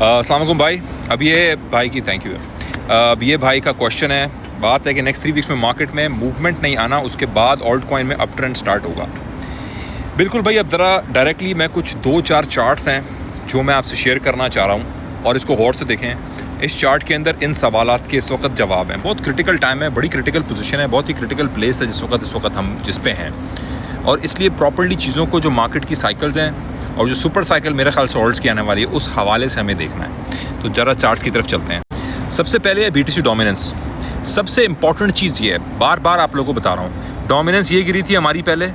अस्सलाम वालेकुम भाई। अब ये भाई की थैंक यू। अब ये भाई का क्वेश्चन है, बात है कि नेक्स्ट 3 वीक्स में मार्केट में मूवमेंट नहीं आना, उसके बाद ऑल्ट कॉइन में अप ट्रेंड स्टार्ट होगा। बिल्कुल भाई, अब ज़रा डायरेक्टली मैं कुछ 2-4 चार्ट्स हैं जो मैं आपसे शेयर करना चाह रहा हूँ और इसको गौर से देखें। इस चार्ट के अंदर इन सवालात के इस वक्त जवाब हैं। बहुत क्रिटिकल टाइम है, बड़ी क्रिटिकल पोजीशन है, बहुत ही क्रिटिकल प्लेस है इस वक्त हम जिस पे हैं, और इसलिए प्रॉपर्ली चीज़ों को जो मार्केट की साइकिल्स हैं और जो सुपर साइकिल मेरे ख्याल से ऑल्ट्स की आने वाली है उस हवाले से हमें देखना है। तो ज़रा चार्ट्स की तरफ चलते हैं। सबसे पहले है BTC डोमिनेंस। सबसे इंपॉर्टेंट चीज़ ये है, बार बार आप लोगों को बता रहा हूँ, डोमिनेंस ये गिरी थी हमारी पहले,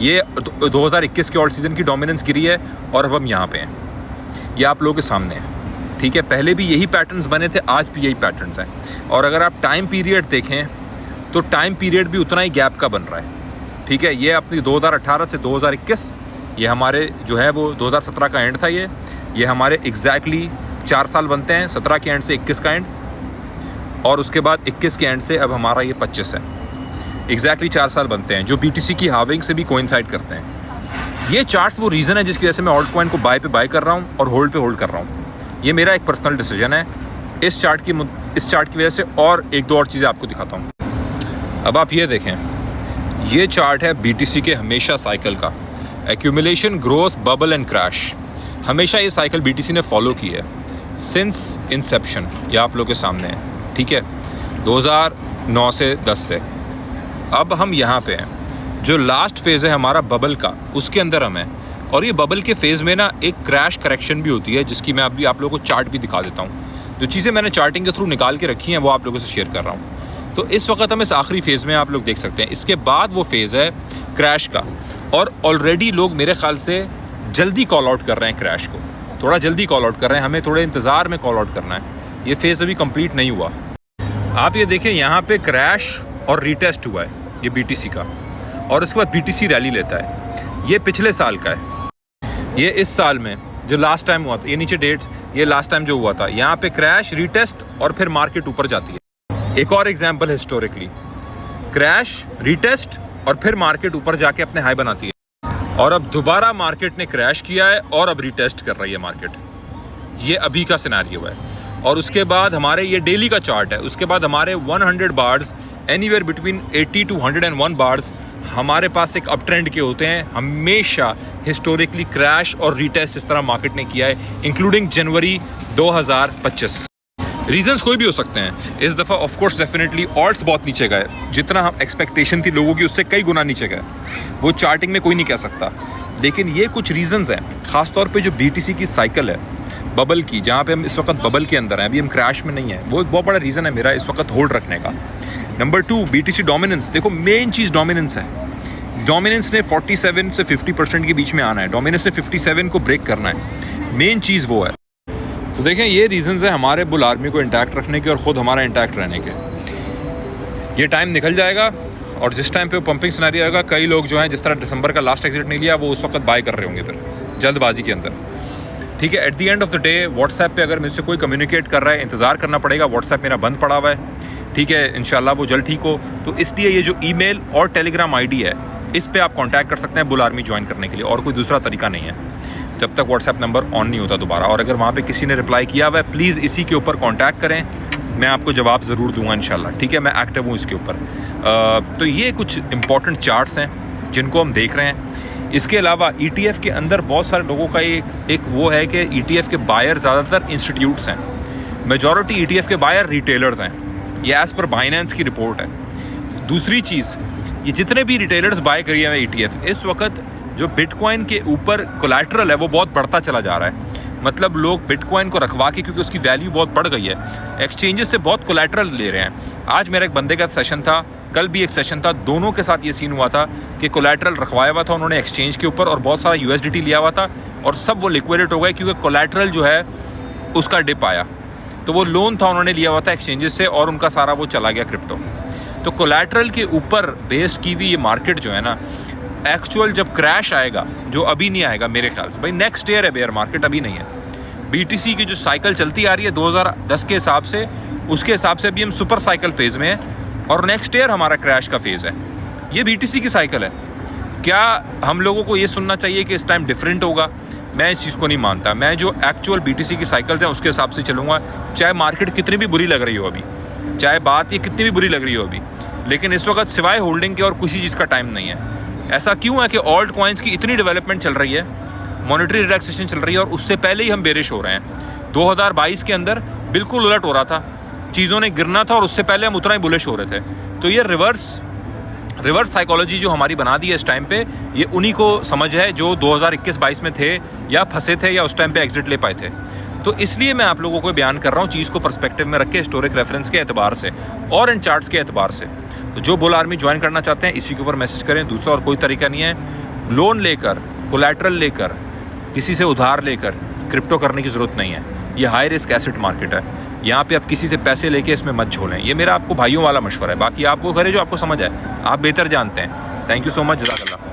ये 2021 के ऑल्ट सीज़न की डोमिनेंस गिरी है और अब हम यहाँ पे हैं, ये आप लोगों के सामने है। ठीक है, पहले भी यही पैटर्न्स बने थे, आज भी यही पैटर्न्स हैं। और अगर आप टाइम पीरियड देखें तो टाइम पीरियड भी उतना ही गैप का बन रहा है। ठीक है, ये अपनी 2018 से 2021, ये हमारे जो है वो 2017 का एंड था, ये हमारे एग्जैक्टली 4 साल बनते हैं, 17 के एंड से 21 का एंड, और उसके बाद 21 के एंड से अब हमारा ये 25 है। एग्जैक्टली 4 साल बनते हैं, जो BTC की हाविंग से भी कोइंसाइड करते हैं। ये चार्ट्स वो रीज़न है जिसकी वजह से मैं ऑल्ट कॉइन को बाय पे बाय कर रहा हूँ और होल्ड पे होल्ड कर रहा हूँ। ये मेरा एक पर्सनल डिसीजन है। इस चार्ट की वजह से और 1-2 और चीज़ें आपको दिखाता हूँ। अब आप ये देखें, ये चार्ट है BTC के हमेशा साइकिल का, accumulation, growth, bubble and crash. हमेशा ये साइकिल BTC ने फॉलो की है सिंस इंसेप्शन। ये आप लोगों के सामने है। ठीक है, 2009 से 10 से अब हम यहाँ पे हैं। जो लास्ट फेज़ है हमारा बबल का, उसके अंदर हम हैं, और ये बबल के फेज़ में ना एक क्रैश करेक्शन भी होती है, जिसकी मैं अभी आप लोगों को चार्ट भी दिखा देता हूँ। जो चीज़ें मैंने चार्टिंग के थ्रू निकाल के रखी हैं वो आप लोगों से शेयर कर रहा हूँ। तो इस वक्त हम इस आखिरी फेज़ में, आप लोग देख सकते हैं। इसके बाद वो फेज़ है क्रैश का, और ऑलरेडी लोग मेरे ख्याल से जल्दी कॉल आउट कर रहे हैं क्रैश को, थोड़ा जल्दी कॉल आउट कर रहे हैं। हमें थोड़े इंतज़ार में कॉल आउट करना है, ये फेज़ अभी कंप्लीट नहीं हुआ। आप ये देखें, यहाँ पे क्रैश और रीटेस्ट हुआ है ये BTC का, और उसके बाद BTC रैली लेता है। ये पिछले साल का है, ये इस साल में जो लास्ट टाइम हुआ था, ये नीचे डेट्स, ये लास्ट टाइम जो हुआ था, यहाँ पे क्रैश, रीटेस्ट और फिर मार्केट ऊपर जाती है। एक और एग्जाम्पल हिस्टोरिकली, क्रैश, रीटेस्ट और फिर मार्केट ऊपर जाके अपने हाई बनाती है, और अब दोबारा मार्केट ने क्रैश किया है और अब रीटेस्ट कर रही है मार्केट। ये अभी का सिनेरियो है। और उसके बाद हमारे ये डेली का चार्ट है। उसके बाद हमारे 100 bars, anywhere between 80 to 101 bars हमारे पास एक अप ट्रेंड के होते हैं। हमेशा हिस्टोरिकली क्रैश और रीटेस्ट इस तरह मार्केट ने किया है, इंक्लूडिंग जनवरी 2025। रीजंस कोई भी हो सकते हैं। इस दफ़ा ऑफ कोर्स डेफिनेटली ऑल्ट्स बहुत नीचे गए, जितना हम एक्सपेक्टेशन थी लोगों की उससे कई गुना नीचे गए, वो चार्टिंग में कोई नहीं कह सकता। लेकिन ये कुछ रीजंस हैं, ख़ासतौर पे जो BTC की साइकिल है बबल की, जहाँ पे हम इस वक्त बबल के अंदर हैं, अभी हम क्रैश में नहीं है, वो एक बहुत बड़ा रीज़न है मेरा इस वक्त होल्ड रखने का। Number 2, BTC dominance. देखो, मेन चीज़ डोमिनेंस है। डोमिनेंस ने 47 से 50% के बीच में आना है, डोमिनेंस ने 57 को ब्रेक करना है, मेन चीज़ वो है। तो देखें, ये रीजंस है हमारे बुल आर्मी को इंटैक्ट रखने के और ख़ुद हमारा इंटैक्ट रहने के। ये टाइम निकल जाएगा, और जिस टाइम पे वो पंपिंग सिनेरियो आएगा, कई लोग जो हैं, जिस तरह दिसंबर का लास्ट एग्जिट नहीं लिया, वो उस वक्त बाय कर रहे होंगे फिर जल्दबाजी के अंदर। ठीक है, at the end of the day WhatsApp पे अगर मुझसे कोई कम्युनिकेट कर रहा है, इंतज़ार करना पड़ेगा। व्हाट्सएप मेरा बंद पड़ा हुआ है। ठीक है, इंशाल्लाह वो जल्द ठीक हो। तो इसलिए ये जो ईमेल और टेलीग्राम ID है, इस पर आप कॉन्टैक्ट कर सकते हैं बुल आर्मी ज्वाइन करने के लिए, और कोई दूसरा तरीका नहीं है जब तक व्हाट्सएप नंबर ऑन नहीं होता दोबारा। और अगर वहाँ पे किसी ने रिप्लाई किया हुआ है, प्लीज़ इसी के ऊपर कांटेक्ट करें, मैं आपको जवाब ज़रूर दूंगा इंशाल्लाह। ठीक है, मैं एक्टिव हूँ इसके ऊपर। तो ये कुछ इंपॉर्टेंट चार्ट्स हैं जिनको हम देख रहे हैं। इसके अलावा ETF के अंदर बहुत सारे लोगों का एक वो है कि ETF के बायर ज़्यादातर इंस्टीट्यूट्स हैं, मेजॉरिटी ETF के बायर रिटेलर्स हैं, ये एज़ पर बाइनेंस की रिपोर्ट है। दूसरी चीज़, ये जितने भी रिटेलर्स बाय करिए हुए ETF, इस वक्त जो बिटकॉइन के ऊपर कोलैटरल है वो बहुत बढ़ता चला जा रहा है। मतलब लोग बिटकॉइन को रखवा के, क्योंकि उसकी वैल्यू बहुत बढ़ गई है, एक्सचेंजेस से बहुत कोलैटरल ले रहे हैं। आज मेरा एक बंदे का सेशन था, कल भी एक सेशन था, दोनों के साथ ये सीन हुआ था कि कोलैटरल रखवाया हुआ था उन्होंने एक्सचेंज के ऊपर, और बहुत सारा USDT लिया हुआ था, और सब वो लिक्विडेट हो गए क्योंकि कोलैटरल जो है उसका डिप आया। तो वो लोन था उन्होंने लिया हुआ था एक्सचेंजेस से, और उनका सारा वो चला गया क्रिप्टो। तो कोलैटरल के ऊपर बेस्ड की हुई ये मार्केट जो है ना, एक्चुअल जब क्रैश आएगा, जो अभी नहीं आएगा मेरे ख्याल से, भाई नेक्स्ट ईयर है बेयर मार्केट, अभी नहीं है। BTC की जो साइकिल चलती आ रही है 2010 के हिसाब से, उसके हिसाब से अभी हम सुपर साइकिल फेज़ में हैं, और नेक्स्ट ईयर हमारा क्रैश का फेज़ है। ये BTC की साइकिल है। क्या हम लोगों को ये सुनना चाहिए कि इस टाइम डिफरेंट होगा? मैं इस चीज़ को नहीं मानता। मैं जो एक्चुअल BTC की साइकिल्स हैं उसके हिसाब से चलूँगा, चाहे मार्केट कितनी भी बुरी लग रही हो अभी, चाहे बात ये कितनी भी बुरी लग रही हो अभी, लेकिन इस वक्त सिवाय होल्डिंग के और किसी चीज़ का टाइम नहीं है। ऐसा क्यों है कि ऑल्ट कॉइन्स की इतनी डेवलपमेंट चल रही है, मॉनेटरी रिलैक्सेशन चल रही है, और उससे पहले ही हम बेरिश हो रहे हैं। 2022 के अंदर बिल्कुल उलट हो रहा था, चीज़ों ने गिरना था और उससे पहले हम उतना ही बुलिश हो रहे थे। तो ये रिवर्स साइकोलॉजी जो हमारी बना दी है इस टाइम पे, ये उन्हीं को समझ है जो 2021-22 में थे या फंसे थे या उस टाइम पे एग्जिट ले पाए थे। तो इसलिए मैं आप लोगों को बयान कर रहा हूँ, चीज़ को पर्सपेक्टिव में रख के, हिस्टोरिक रेफरेंस के एतबार से और इन चार्ट्स के एतबार से। तो जो बुल आर्मी ज्वाइन करना चाहते हैं इसी के ऊपर मैसेज करें, दूसरा और कोई तरीका नहीं है। लोन लेकर, कोलैटरल लेकर, किसी से उधार लेकर क्रिप्टो करने की ज़रूरत नहीं है। ये हाई रिस्क एसेट मार्केट है, यहाँ पे आप किसी से पैसे लेके इसमें मत झोलें। ये मेरा आपको भाइयों वाला मशवरा है, बाकी आप वो करें जो आपको समझ है, आप बेहतर जानते हैं। थैंक यू सो मच, जज़ाकल्लाह।